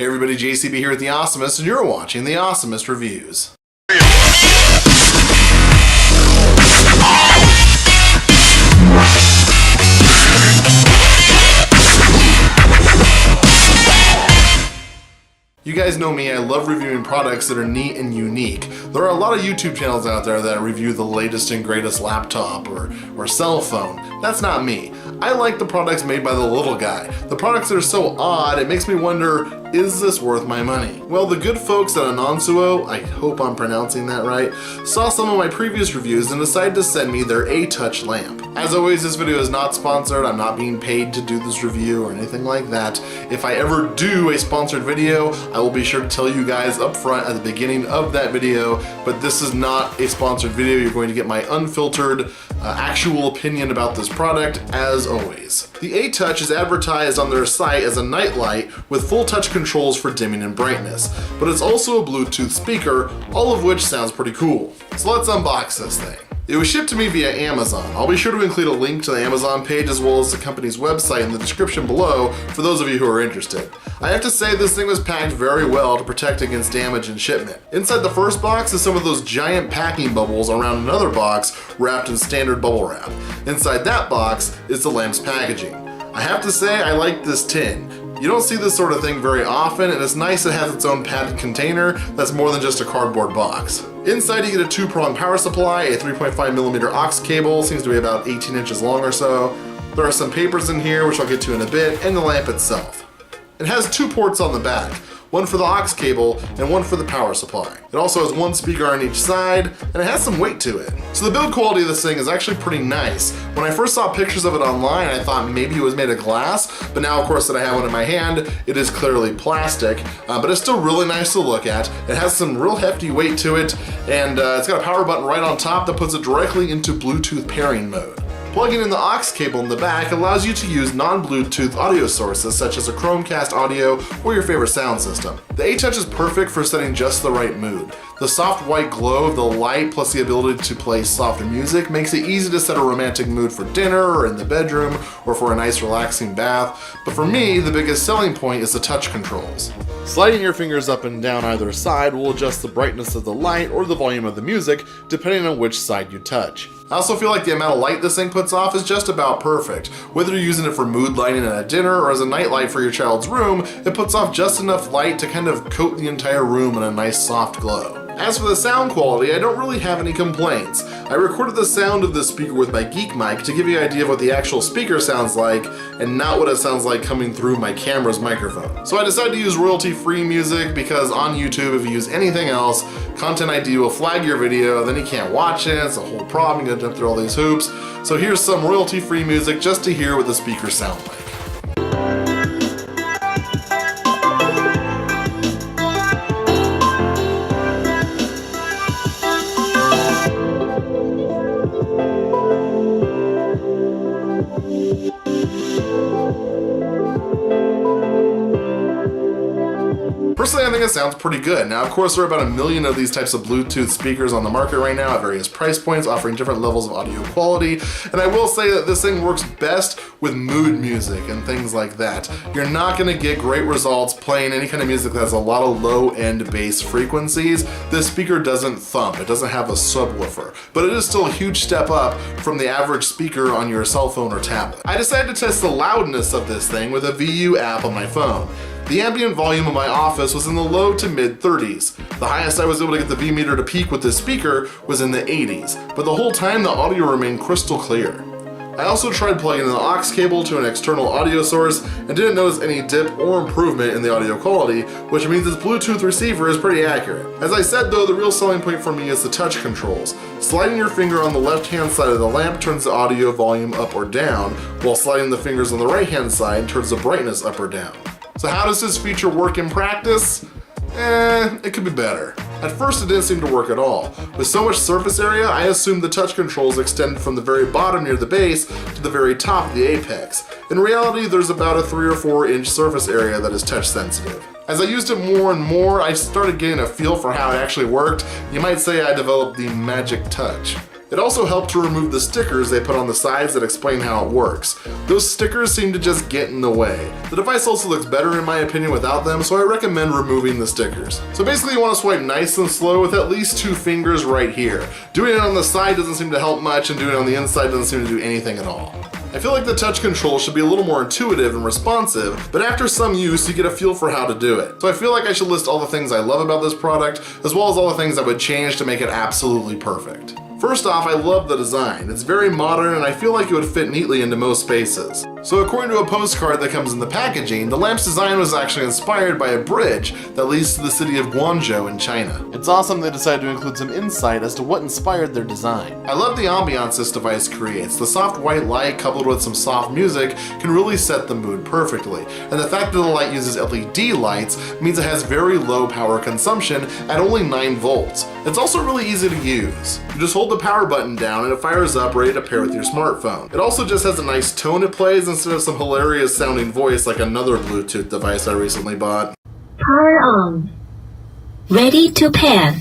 Hey everybody, JCB here at the Awesomist, and you're watching the Awesomist Reviews. You guys know me, I love reviewing products that are neat and unique. There are a lot of YouTube channels out there that review the latest and greatest laptop or cell phone. That's not me. I like the products made by the little guy. The products that are so odd, it makes me wonder, is this worth my money? Well, the good folks at Anonsuo, I hope I'm pronouncing that right, saw some of my previous reviews and decided to send me their A-Touch lamp. As always, this video is not sponsored. I'm not being paid to do this review or anything like that. If I ever do a sponsored video, I will be sure to tell you guys up front at the beginning of that video, but this is not a sponsored video. You're going to get my unfiltered, actual opinion about this product, as always. The A-Touch is advertised on their site as a nightlight with full touch controls for dimming and brightness, but it's also a Bluetooth speaker, all of which sounds pretty cool. So let's unbox this thing. It was shipped to me via Amazon. I'll be sure to include a link to the Amazon page as well as the company's website in the description below for those of you who are interested. I have to say this thing was packed very well to protect against damage in shipment. Inside the first box is some of those giant packing bubbles around another box wrapped in standard bubble wrap. Inside that box is the lamp's packaging. I have to say I like this tin. You don't see this sort of thing very often, and it's nice it has its own padded container that's more than just a cardboard box. Inside you get a two-prong power supply, a 3.5mm aux cable, seems to be about 18 inches long or so. There are some papers in here, which I'll get to in a bit, and the lamp itself. It has two ports on the back, one for the aux cable and one for the power supply. It also has one speaker on each side, and it has some weight to it. So the build quality of this thing is actually pretty nice. When I first saw pictures of it online, I thought maybe it was made of glass, but now of course that I have one in my hand, it is clearly plastic, but it's still really nice to look at. It has some real hefty weight to it, and it's got a power button right on top that puts it directly into Bluetooth pairing mode. Plugging in the aux cable in the back allows you to use non-Bluetooth audio sources such as a Chromecast audio or your favorite sound system. The A-Touch is perfect for setting just the right mood. The soft white glow of the light plus the ability to play soft music makes it easy to set a romantic mood for dinner or in the bedroom or for a nice relaxing bath. But for me, the biggest selling point is the touch controls. Sliding your fingers up and down either side will adjust the brightness of the light or the volume of the music depending on which side you touch. I also feel like the amount of light this thing puts off is just about perfect. Whether you're using it for mood lighting at a dinner or as a nightlight for your child's room, it puts off just enough light to kind of coat the entire room in a nice soft glow. As for the sound quality, I don't really have any complaints. I recorded the sound of this speaker with my Geek mic to give you an idea of what the actual speaker sounds like and not what it sounds like coming through my camera's microphone. So I decided to use royalty-free music because on YouTube, if you use anything else, Content ID will flag your video, then you can't watch it, it's a whole problem, you gotta jump through all these hoops. So here's some royalty-free music just to hear what the speakers sound like. Personally, I think it sounds pretty good. Now, of course, there are about 1 million of these types of Bluetooth speakers on the market right now at various price points, offering different levels of audio quality. And I will say that this thing works best with mood music and things like that. You're not gonna get great results playing any kind of music that has a lot of low-end bass frequencies. This speaker doesn't thump, it doesn't have a subwoofer, but it is still a huge step up from the average speaker on your cell phone or tablet. I decided to test the loudness of this thing with a VU app on my phone. The ambient volume of my office was in the low to mid 30s. The highest I was able to get the V meter to peak with this speaker was in the 80s, but the whole time the audio remained crystal clear. I also tried plugging in the aux cable to an external audio source and didn't notice any dip or improvement in the audio quality, which means this Bluetooth receiver is pretty accurate. As I said though, the real selling point for me is the touch controls. Sliding your finger on the left-hand side of the lamp turns the audio volume up or down, while sliding the fingers on the right-hand side turns the brightness up or down. So how does this feature work in practice? It could be better. At first it didn't seem to work at all. With so much surface area, I assumed the touch controls extend from the very bottom near the base to the very top of the apex. In reality, there's about a 3 or 4 inch surface area that is touch sensitive. As I used it more and more, I started getting a feel for how it actually worked. You might say I developed the magic touch. It also helped to remove the stickers they put on the sides that explain how it works. Those stickers seem to just get in the way. The device also looks better in my opinion without them, so I recommend removing the stickers. So basically you want to swipe nice and slow with at least 2 fingers right here. Doing it on the side doesn't seem to help much, and doing it on the inside doesn't seem to do anything at all. I feel like the touch control should be a little more intuitive and responsive, but after some use you get a feel for how to do it. So I feel like I should list all the things I love about this product, as well as all the things I would change to make it absolutely perfect. First off, I love the design. It's very modern and I feel like it would fit neatly into most spaces. So according to a postcard that comes in the packaging, the lamp's design was actually inspired by a bridge that leads to the city of Guangzhou in China. It's awesome they decided to include some insight as to what inspired their design. I love the ambiance this device creates. The soft white light coupled with some soft music can really set the mood perfectly. And the fact that the light uses LED lights means it has very low power consumption at only 9 volts. It's also really easy to use. You just hold the power button down and it fires up ready to pair with your smartphone. It also just has a nice tone it plays instead of some hilarious sounding voice like another Bluetooth device I recently bought. Power on. Ready to pair.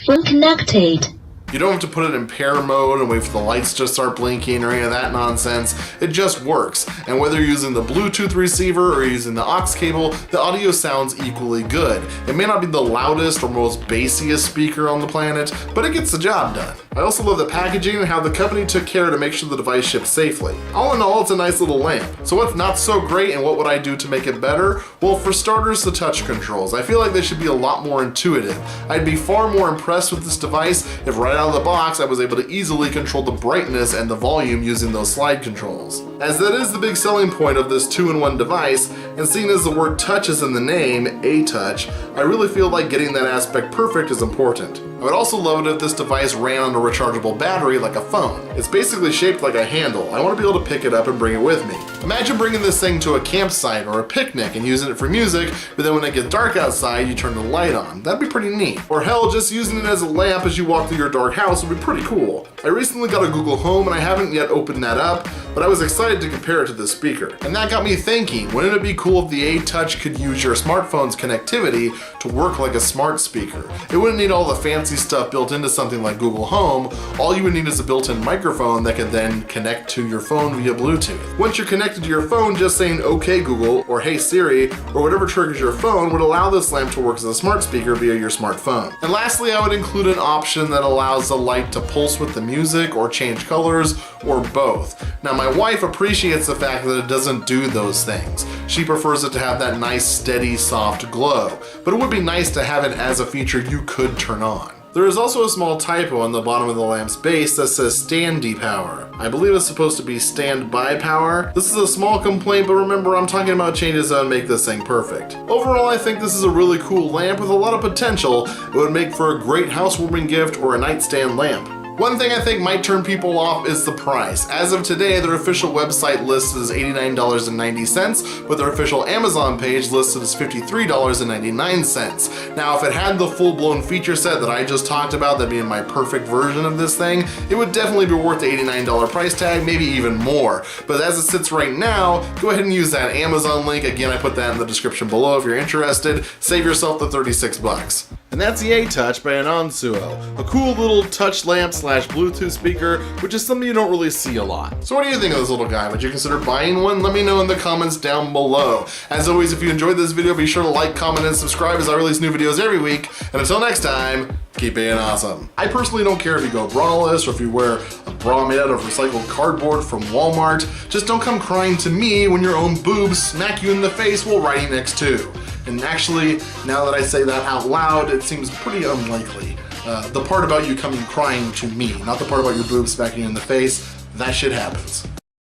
Phone connected. You don't have to put it in pair mode and wait for the lights to start blinking or any of that nonsense. It just works. And whether you're using the Bluetooth receiver or using the aux cable, the audio sounds equally good. It may not be the loudest or most bassiest speaker on the planet, but it gets the job done. I also love the packaging and how the company took care to make sure the device shipped safely. All in all, it's a nice little lamp. So what's not so great and what would I do to make it better? Well, for starters, the touch controls. I feel like they should be a lot more intuitive. I'd be far more impressed with this device if right out of the box I was able to easily control the brightness and the volume using those slide controls. As that is the big selling point of this 2-in-1 device, and seeing as the word touch is in the name, A-Touch, I really feel like getting that aspect perfect is important. I would also love it if this device ran on a rechargeable battery like a phone. It's basically shaped like a handle. I want to be able to pick it up and bring it with me. Imagine bringing this thing to a campsite or a picnic and using it for music, but then when it gets dark outside, you turn the light on. That'd be pretty neat. Or hell, just using it as a lamp as you walk through your dark house would be pretty cool. I recently got a Google Home and I haven't yet opened that up, but I was excited to compare it to this speaker. And that got me thinking, wouldn't it be cool if the A-Touch could use your smartphone's connectivity to work like a smart speaker? It wouldn't need all the fancy stuff built into something like Google Home. All you would need is a built-in microphone that could then connect to your phone via Bluetooth. Once you're connected to your phone, just saying "Okay Google" or "Hey Siri" or whatever triggers your phone would allow this lamp to work as a smart speaker via your smartphone. And lastly, I would include an option that allows the light to pulse with the music or change colors or both. Now my wife appreciates the fact that it doesn't do those things. She prefers it to have that nice steady soft glow, but it would be nice to have it as a feature you could turn on. There is also a small typo on the bottom of the lamp's base that says standy power. I believe it's supposed to be standby power. This is a small complaint, but remember I'm talking about changes that would make this thing perfect. Overall, I think this is a really cool lamp with a lot of potential. It would make for a great housewarming gift or a nightstand lamp. One thing I think might turn people off is the price. As of today, their official website listed as $89.90, but their official Amazon page listed as $53.99. Now, if it had the full-blown feature set that I just talked about, that being my perfect version of this thing, it would definitely be worth the $89 price tag, maybe even more. But as it sits right now, go ahead and use that Amazon link. Again, I put that in the description below if you're interested. Save yourself the 36 bucks. And that's the A-Touch by Anonsuo, a cool little touch lamp / Bluetooth speaker, which is something you don't really see a lot. So what do you think of this little guy? Would you consider buying one? Let me know in the comments down below. As always, if you enjoyed this video, be sure to like, comment, and subscribe as I release new videos every week. And until next time, keep being awesome. I personally don't care if you go braless or if you wear a bra made out of recycled cardboard from Walmart. Just don't come crying to me when your own boobs smack you in the face while riding X2. And actually, now that I say that out loud, it seems pretty unlikely. The part about you coming crying to me, not the part about your boobs smacking you in the face, that shit happens.